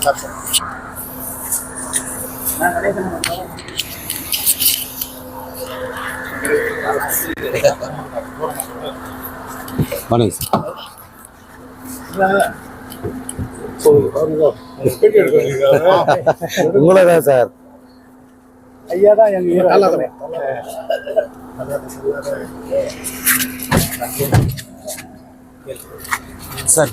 வணக்கம் உங்களதான் சார். ஐயா தான் எங்க சார்,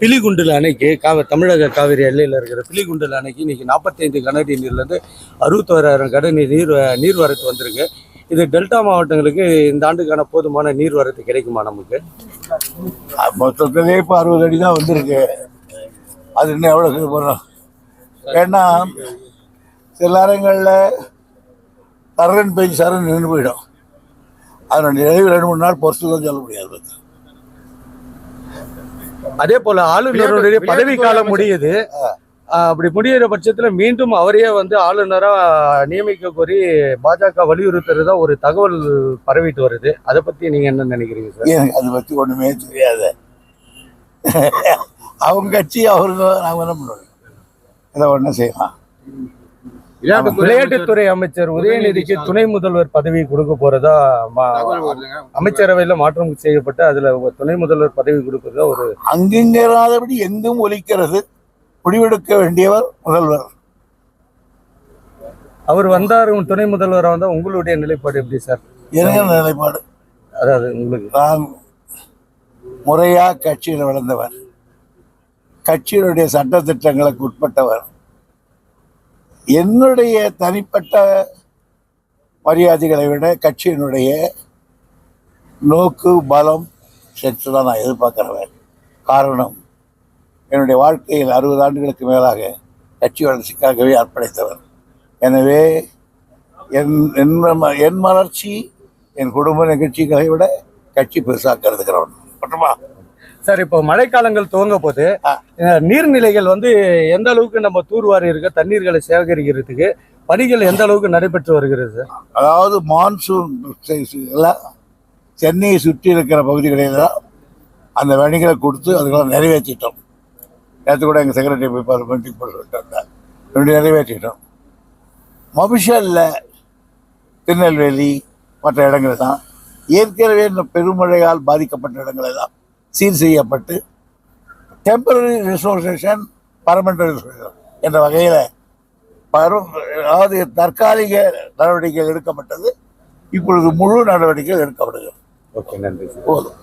பிலிகுண்டுல அணைக்கு தமிழக காவிரி எல்லையில் இருக்கிற பிலிகுண்டுல அணைக்கு இன்னைக்கு 45 கனஅடி நீர்லேருந்து 61,000 கனஅடி நீர்வரத்து வந்திருக்கு. இது டெல்டா மாவட்டங்களுக்கு இந்த ஆண்டுக்கான போதுமான நீர்வரத்து கிடைக்குமா? நமக்கு மொத்தத்திலே இப்போ 60 அடி தான் வந்திருக்கு. அது இன்னும் எவ்வளோ போகிறோம்? ஏன்னா சில நேரங்களில் சரண் பெஞ்சு சரண் நின்று போயிடும். அதனோட நிறைவு 2-3 நாள் பொறுத்து தான் சொல்ல முடியாது. அதே போல ஆளுநருடைய பதவி காலம் முடியுது. அப்படி முடிகிற பட்சத்துல மீண்டும் அவரையே ஆளுநரா நியமிக்க கோரி பாஜக வலியுறுத்துறதா ஒரு தகவல் பரவிட்டு வருது. அதை பத்தி நீங்க என்ன நினைக்கிறீங்க சார்? எனக்கு அதை பத்தி ஒண்ணுமே தெரியாது. அவங்க கட்சி அவருங்க நாங்க என்ன பண்ணுவோம், இதை ஒன்றும் செய்யலாம். விளையாட்டுத்துறை அமைச்சர் உதயநிதிக்கு துணை முதல்வர் பதவி கொடுக்க போறதா அமைச்சரவையில மாற்றம் செய்யப்பட்டு அதுல துணை முதல்வர் பதவி கொடுக்கறதா ஒரு அங்கிங்கராதபடி எங்கும் ஒலிக்கிறது. முடிவெடுக்க வேண்டியவர் முதல்வர். அவர் வந்தார், துணை முதல்வராக வந்தா உங்களுடைய நிலைப்பாடு எப்படி சார்? என்ன நிலைப்பாடு? அதாவது உங்களுக்கு, நான் முறையா கட்சியில் வளர்ந்தவர், கட்சியினுடைய சட்ட திட்டங்களுக்கு உட்பட்டவர். என்னுடைய தனிப்பட்ட மரியாதைகளை விட கட்சியினுடைய நோக்கு, பலம், சக்தி தான் நான் எதிர்பார்க்கிறவன். காரணம், என்னுடைய வாழ்க்கையில் 60 ஆண்டுகளுக்கு மேலாக கட்சி வளர்ச்சிக்காகவே அர்ப்பணித்தவர். எனவே என் வளர்ச்சி, என் குடும்ப நிகழ்ச்சிகளை விட கட்சி பெருசாக கருதுகிறவன் மட்டுமா சார். இப்போ மழைக்காலங்கள் துவங்க போது நீர்நிலைகள் எந்த அளவுக்கு நம்ம தூர்வாரி இருக்க தண்ணீர்களை சேகரிக்கிறதுக்கு பணிகள் எந்த அளவுக்கு நடைபெற்று வருகிறது சார்? அதாவது மான்சூன் சென்னையை சுற்றி இருக்கிற பகுதிகளில் தான் அந்த பணிகளை கொடுத்து அதுக்கெல்லாம் நிறைவேற்றிட்டோம். நேற்று கூட எங்கள் செக்ரட்டரி போய் மீட்டிங் போட சொல்லிட்டாங்க. நிறைவேற்றிட்டோம். மபிஷல்ல, திருநெல்வேலி மற்ற இடங்கள் தான் ஏற்கனவே இந்த பெருமழையால் பாதிக்கப்பட்ட இடங்களை தான் சீர் செய்யப்பட்டு டெம்பரரி ரிசோர்சேஷன், பர்மனன்ட் ரிசோர்சேஷன் என்ற வகையில் அதாவது தற்காலிக நடவடிக்கைகள் எடுக்கப்பட்டது. இப்பொழுது முழு நடவடிக்கைகள் எடுக்கப்படுகிறது. ஓகே, நன்றி. போதும்.